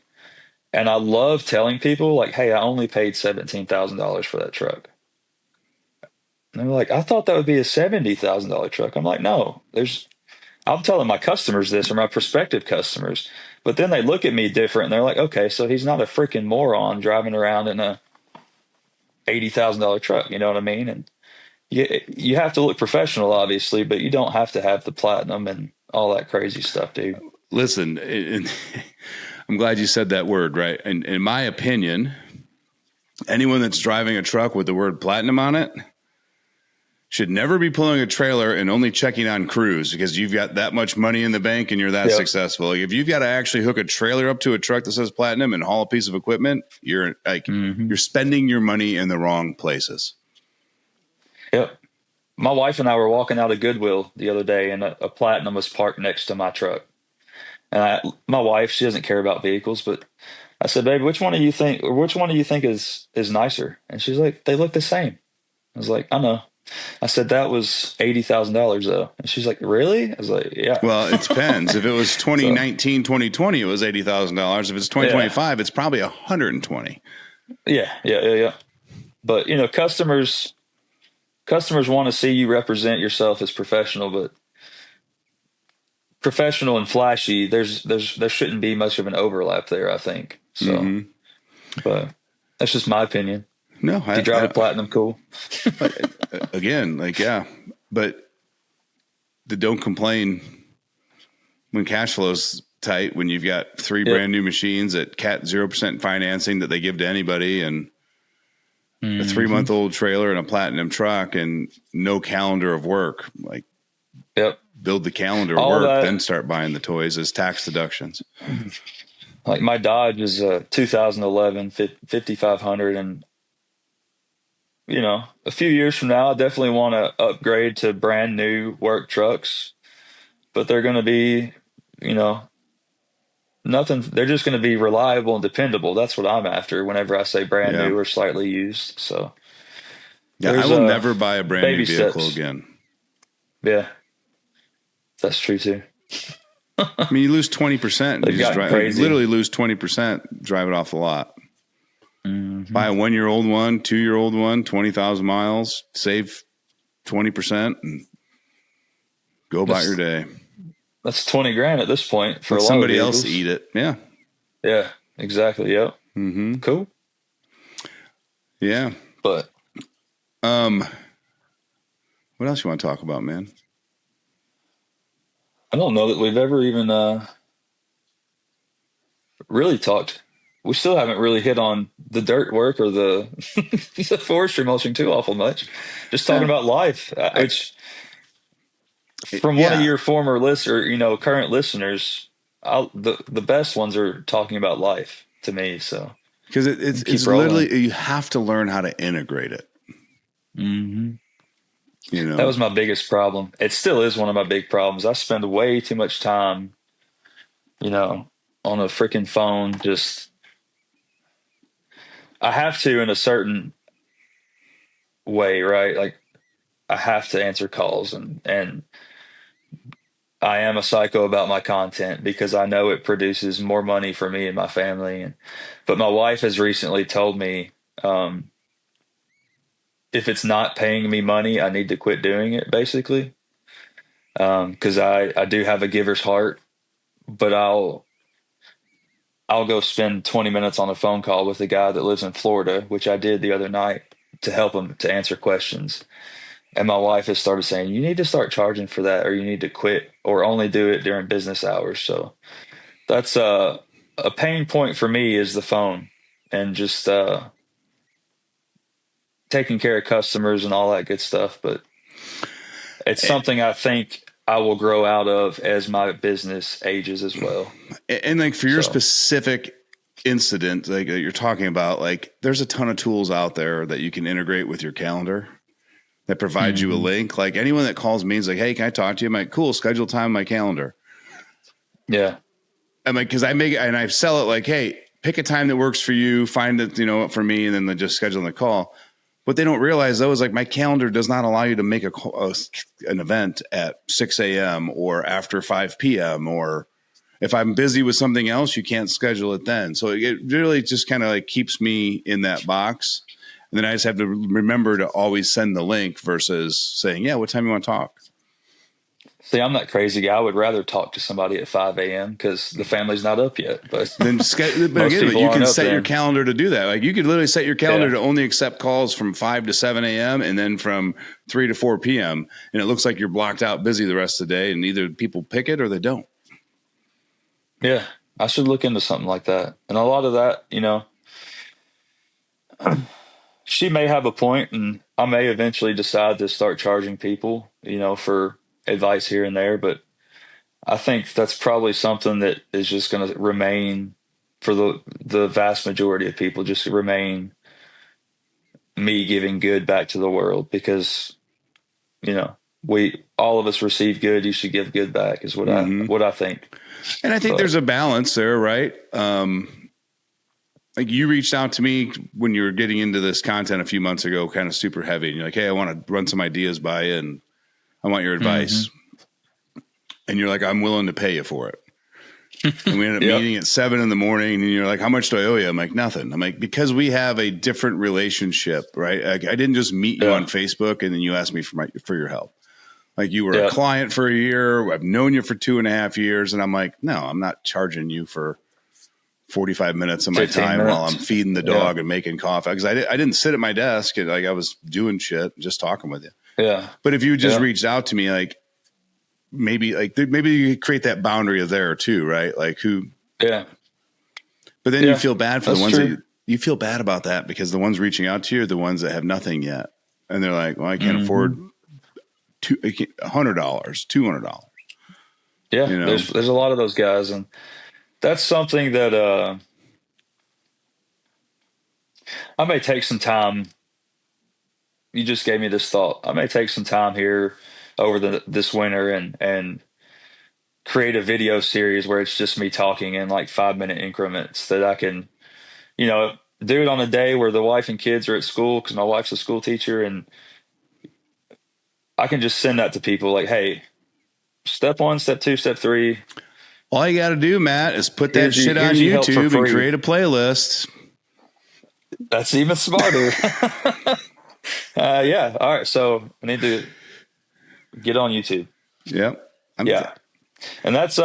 And I love telling people, like, hey, I only paid $17,000 for that truck. And they're like, I thought that would be a $70,000 truck. I'm like, no, I'm telling my customers this, or my prospective customers. But then they look at me different and they're like, okay, so he's not a freaking moron driving around in a $80,000 truck. You know what I mean? And you have to look professional, obviously, but you don't have to have the platinum and all that crazy stuff, dude. Listen, I'm glad you said that word, right? And in my opinion, anyone that's driving a truck with the word platinum on it should never be pulling a trailer and only checking on crews because you've got that much money in the bank and you're that successful. Like, if you've got to actually hook a trailer up to a truck that says platinum and haul a piece of equipment, you're like, you're spending your money in the wrong places. Yep. My wife and I were walking out of Goodwill the other day, and a platinum was parked next to my truck. And my wife, she doesn't care about vehicles, but I said, babe, which one do you think is nicer? And she's like, they look the same. I was like, I know. I said, that was $80,000 though. And she's like, really? I was like, yeah. Well, it depends. If it was 2019, 2020, it was $80,000. If it's 2025, it's probably 120. Yeah. But customers want to see you represent yourself as professional, but professional and flashy, there shouldn't be much of an overlap there, I think. So, but that's just my opinion. No, if you drive a platinum, cool. Again, but don't complain when cash flow's tight, when you've got 3 brand new machines at 0% financing that they give to anybody, and a 3-month-old trailer and a platinum truck and no calendar of work. Like, build the calendar of work, then start buying the toys as tax deductions. Like, my Dodge is a 2011 5500, and a few years from now, I definitely want to upgrade to brand new work trucks, but they're going to be, nothing. They're just going to be reliable and dependable. That's what I'm after whenever I say brand new or slightly used. So I will never buy a brand new vehicle again. Yeah, that's true too. I mean, you lose 20%. You just literally lose 20%, drive it off the lot. Buy a 1-year-old one, 2-year-old one, 20,000 miles, save 20%, and go about your day. That's $20,000 at this point for somebody else to eat it. Yeah. Yeah, exactly. Yep. Cool. Yeah. But, what else you want to talk about, man? I don't know that we've ever even, really talked. We still haven't really hit on the dirt work or the the forestry mulching too awful much. Just talking about life, which from one of your former current listeners, the best ones are talking about life to me. So, because it's literally, you have to learn how to integrate it. That was my biggest problem. It still is one of my big problems. I spend way too much time, on a freaking phone. I have to in a certain way, right? Like, I have to answer calls, and I am a psycho about my content because I know it produces more money for me and my family. But my wife has recently told me, if it's not paying me money, I need to quit doing it, basically. Because I do have a giver's heart, but I'll go spend 20 minutes on a phone call with a guy that lives in Florida, which I did the other night, to help him to answer questions. And my wife has started saying, you need to start charging for that, or you need to quit, or only do it during business hours. So that's a pain point for me, is the phone, and just taking care of customers and all that good stuff. But it's something I think I will grow out of as my business ages as well. And like, for your specific incident like that you're talking about, like there's a ton of tools out there that you can integrate with your calendar that provides you a Mm-hmm. link. Like anyone that calls me is like, hey, can I talk to you? I'm like, cool, schedule time in my calendar. Yeah. I'm like, because I sell it like, hey, pick a time that works for you, find it, for me, and then they just schedule the call. What they don't realize though is like my calendar does not allow you to make an event at 6 a.m. or after 5 p.m. or if I'm busy with something else, you can't schedule it then. So it really just kind of like keeps me in that box. And then I just have to remember to always send the link versus saying, yeah, what time you want to talk? See, I'm that crazy guy. I would rather talk to somebody at 5 a.m. because the family's not up yet. But But most again, people you aren't can up set your then. calendar to do that. Like you could literally set your calendar Yeah. to only accept calls from 5 to 7 a.m. and then from 3 to 4 p.m. And it looks like you're blocked out busy the rest of the day. And either people pick it or they don't. Yeah. I should look into something like that. And a lot of that, she may have a point, and I may eventually decide to start charging people, for advice here and there. But I think that's probably something that is just going to remain for the vast majority of people, just remain me giving good back to the world because, we all of us receive good. You should give good back is what I Mm-hmm. what I think. And I think But there's a balance there, right? Like you reached out to me when you were getting into this content a few months ago, kind of super heavy. And you're like, hey, I want to run some ideas by you and I want your hmm advice. And you're like, I'm willing to pay you for it. And we ended up Yep. meeting at 7 in the morning and you're like, how much do I owe you? I'm like, nothing. I'm like, because we have a different relationship, right? Like, I didn't just meet you on Yeah. Facebook and then you asked me for your help. Like you were a Yeah. client for a year. I've known you for 2.5 years. And I'm like, no, I'm not charging you for 45 minutes of my 15 time while I'm minutes. feeding the Yeah. dog and making coffee. Because I didn't sit at my desk and like I was doing shit, just talking with you. Yeah. But if you just Yeah. reached out to me, like maybe you could create that boundary there too, right? Like who, Yeah. but then you Yeah. feel bad for the That's ones that true. you feel bad about that because the ones reaching out to you are the ones that have nothing yet. And they're like, well, I can't hmm afford $100, $200, Yeah. you know? There's a lot of those guys, and that's something that I may take some time. You just gave me this thought. I may take some time here over this winter and create a video series where it's just me talking in like 5 minute increments that I can, you know, do it on a day where the wife and kids are at school because my wife's a school teacher, and I can just send that to people like, hey, step one, step two, step three. All you got to do, Matt, is put that shit on Here's your help for YouTube and free. create a playlist. That's even smarter. Yeah. All right. So I need to get on YouTube. Yep. Yeah. And that's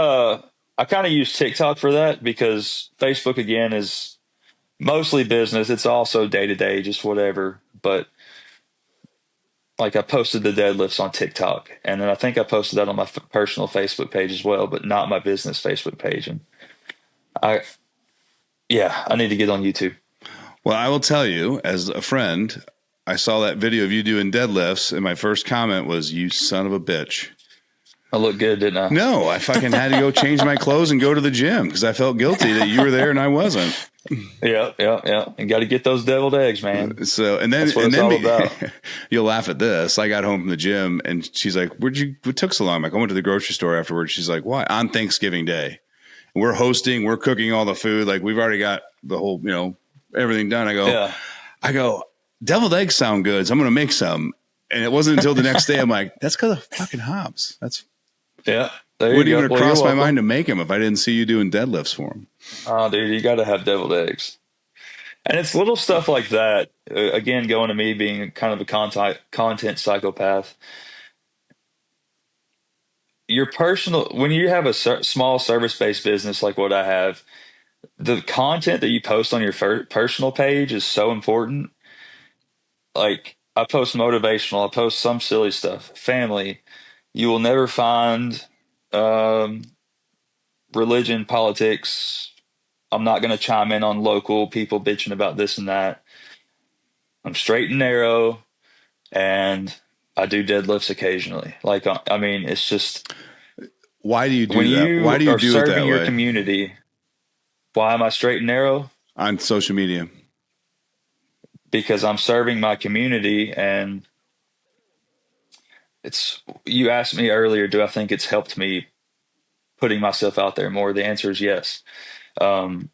I kind of use TikTok for that because Facebook again is mostly business. It's also day to day, just whatever. But like I posted the deadlifts on TikTok, and then I think I posted that on my personal Facebook page as well, but not my business Facebook page. And I, yeah, I need to get on YouTube. Well, I will tell you, as a friend, I saw that video of you doing deadlifts, and my first comment was, "You son of a bitch." I look good, didn't I? No, I fucking had to go change my clothes and go to the gym because I felt guilty that you were there and I wasn't. Yeah, yeah, yeah. And got to get those deviled eggs, man. So, and then, That's what it's all about. you'll laugh at this. I got home from the gym and she's like, what took so long? I'm like, I went to the grocery store afterwards. She's like, why? On Thanksgiving Day. We're hosting, we're cooking all the food. Like we've already got the whole, everything done. Yeah, I go, deviled eggs sound good. So I'm going to make some. And it wasn't until the next day. I'm like, that's because of fucking Hobbs. That's yeah. There you wouldn't go. even have Well, you're crossed my welcome. mind to make him if I didn't see you doing deadlifts for him. Oh, dude, you got to have deviled eggs. And it's little stuff like that. Again, going to me being kind of a content psychopath. Your personal, when you have a small service based business like what I have, the content that you post on your personal page is so important. Like I post motivational, I post some silly stuff, family. You will never find um, religion, politics. I'm not going to chime in on local people bitching about this and that. I'm straight and narrow, and I do deadlifts occasionally. Like, I mean, it's just Why do you when do that? Why you do you are do it serving that your way? community. Why am I straight and narrow? On social media. Because I'm serving my community, and you asked me earlier, do I think it's helped me putting myself out there more? The answer is yes. Um,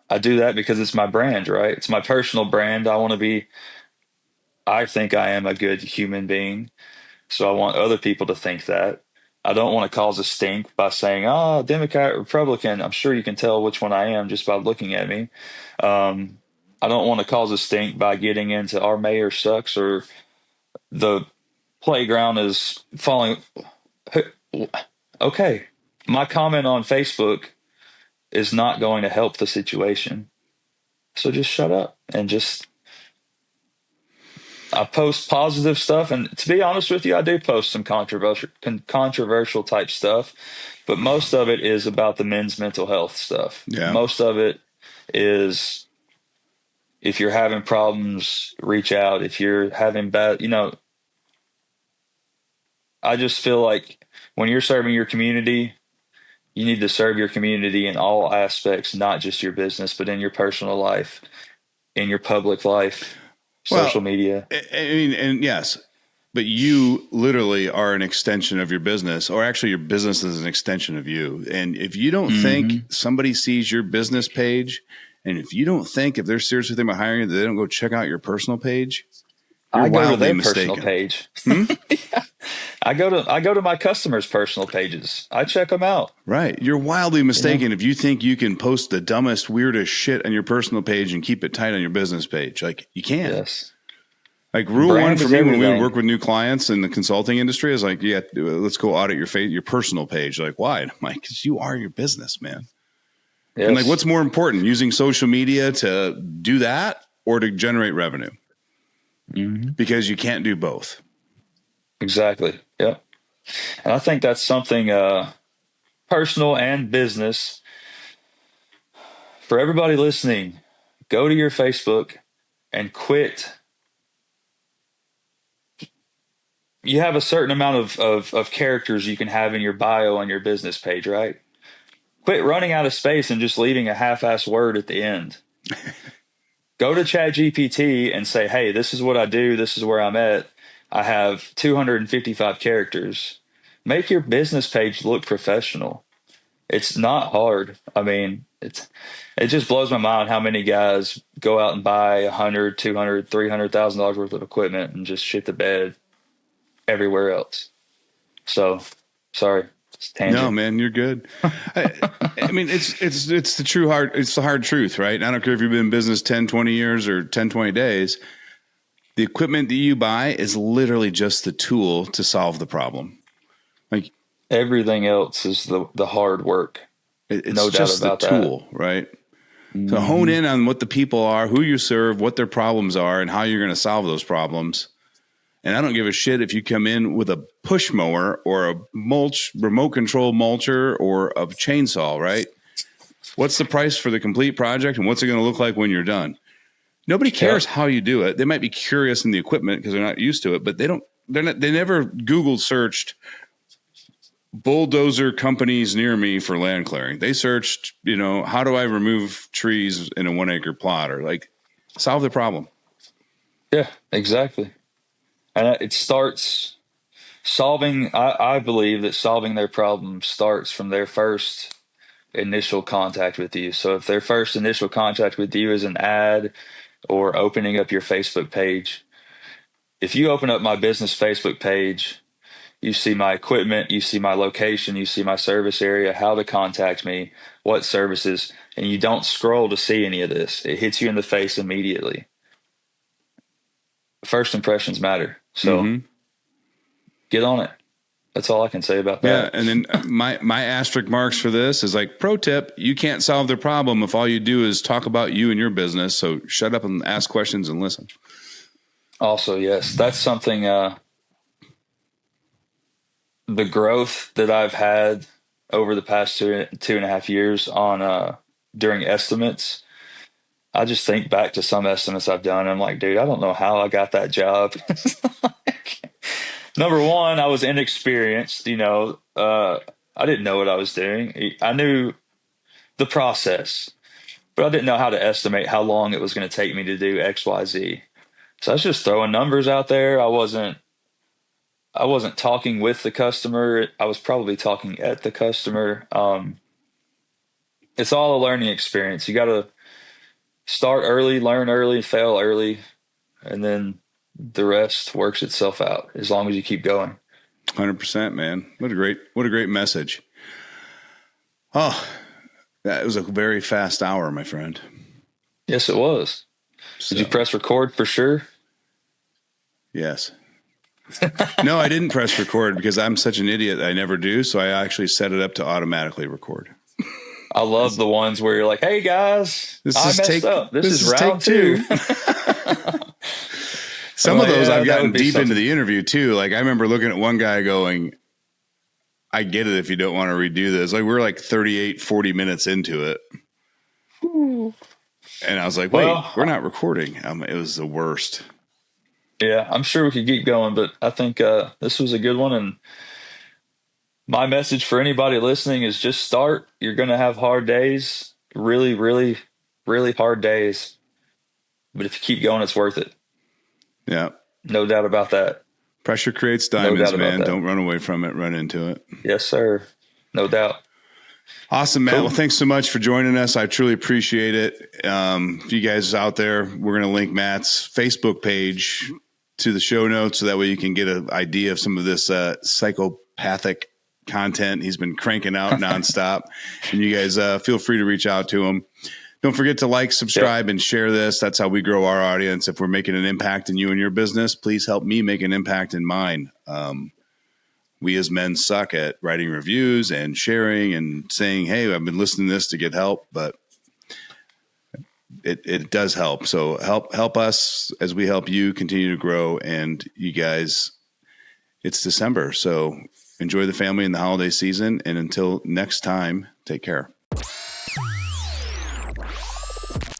I do that because it's my brand, right? It's my personal brand. I think I am a good human being. So I want other people to think that. I don't want to cause a stink by saying, oh, Democrat, Republican. I'm sure you can tell which one I am just by looking at me. Um, I don't want to cause a stink by getting into our mayor sucks or the playground is falling. Okay. My comment on Facebook is not going to help the situation. So just shut up and just I post positive stuff, and to be honest with you, I do post some controversial type stuff, but most of it is about the men's mental health stuff. Yeah. Most of it is if you're having problems, reach out. If you're having I just feel like when you're serving your community, you need to serve your community in all aspects, not just your business, but in your personal life, in your public life, social Well, media. I mean, and yes, but you literally are an extension of your business, or actually your business is an extension of you. And if you don't think somebody sees your business page, and if you don't think if they're serious with them about hiring you, that they don't go check out your personal page, you're I go to wildly their mistaken. personal page. Yeah. I go to my customers' personal pages. I check them out. Right. You're wildly mistaken if you think you can post the dumbest, weirdest shit on your personal page and keep it tight on your business page. Like you can't. Yes. Like rule Brand one for is me when we would everything. work with new clients in the consulting industry is like, yeah, let's go audit your personal page. Like, why? I'm like, because you are your business, man. Yes. And like, what's more important, using social media to do that or to generate revenue? Because you can't do both. Exactly. Yep. And I think that's something personal and business for everybody listening. Go to your Facebook and quit. You have a certain amount of characters you can have in your bio on your business page, right? Quit running out of space and just leaving a half-assed word at the end. Go to ChatGPT and say, hey, this is what I do. This is where I'm at. I have 255 characters. Make your business page look professional. It's not hard. I mean, it just blows my mind how many guys go out and buy 100, 200, $300,000 worth of equipment and just shit the bed everywhere else. So, sorry, it's tangent. No, man, you're good. I mean, it's the true hard, it's the hard truth, right? I don't care if you've been in business 10, 20 years or 10, 20 days. The equipment that you buy is literally just the tool to solve the problem. Like Everything else is the hard work. it's No doubt just the about that. tool, right? So hone in on what the people are, who you serve, what their problems are, and how you're going to solve those problems. And I don't give a shit if you come in with a push mower or a remote control mulcher or a chainsaw, right? What's the price for the complete project and what's it going to look like when you're done? Nobody cares how you do it. They might be curious in the equipment because they're not used to it, but they never Google searched bulldozer companies near me for land clearing. They searched, how do I remove trees in a 1 acre plot, or like solve the problem. Yeah, exactly. And it starts I believe that solving their problem starts from their first initial contact with you. So if their first initial contact with you is an ad or opening up your Facebook page, if you open up my business Facebook page, you see my equipment, you see my location, you see my service area, how to contact me, what services, and you don't scroll to see any of this. It hits you in the face immediately. First impressions matter. So get on it. That's all I can say about Yeah. that. And then my asterisk marks for this is like, pro tip, you can't solve their problem if all you do is talk about you and your business. So shut up and ask questions and listen. Also, yes, that's something, the growth that I've had over the past 2.5 years on, during estimates. I just think back to some estimates I've done. And I'm like, dude, I don't know how I got that job. Number one, I was inexperienced. I didn't know what I was doing. I knew the process, but I didn't know how to estimate how long it was going to take me to do X, Y, Z. So I was just throwing numbers out there. I wasn't talking with the customer. I was probably talking at the customer. It's all a learning experience. You got to start early, learn early, fail early, and then the rest works itself out as long as you keep going. 100%, man. What a great message. Oh, that was a very fast hour, my friend. Yes, it was. So, Did you press record for sure? Yes. No, I didn't press record because I'm such an idiot. I never do. So I actually set it up to automatically record. I love the ones where you're like, "Hey guys, I messed up. This is round take two." two." Some of those I've that gotten would be deep into something. the interview too. Like I remember looking at one guy going, I get it if you don't want to redo this. Like we're like 38, 40 minutes into it. And I was like, wait, Well, we're not recording. It was the worst. yeah, I'm sure we could keep going, but I think this was a good one. And my message for anybody listening is just start. You're going to have hard days, really, really, really hard days. But if you keep going, it's worth it. Yeah. No doubt about that. Pressure creates No diamonds, doubt about man. that. Don't run away from it. Run into it. Yes, sir. No doubt. Awesome, man. Cool. Well, thanks so much for joining us. I truly appreciate it. If you guys out there, we're going to link Matt's Facebook page to the show notes so that way you can get an idea of some of this psychopathic content he's been cranking out nonstop. And you guys feel free to reach out to him. Don't forget to like, subscribe, and share this. That's how we grow our audience. If we're making an impact in you and your business, please help me make an impact in mine. We as men suck at writing reviews and sharing and saying, hey, I've been listening to this to get help, but it does help. So help us as we help you continue to grow. And you guys, it's December. So enjoy the family and the holiday season. And until next time, take care.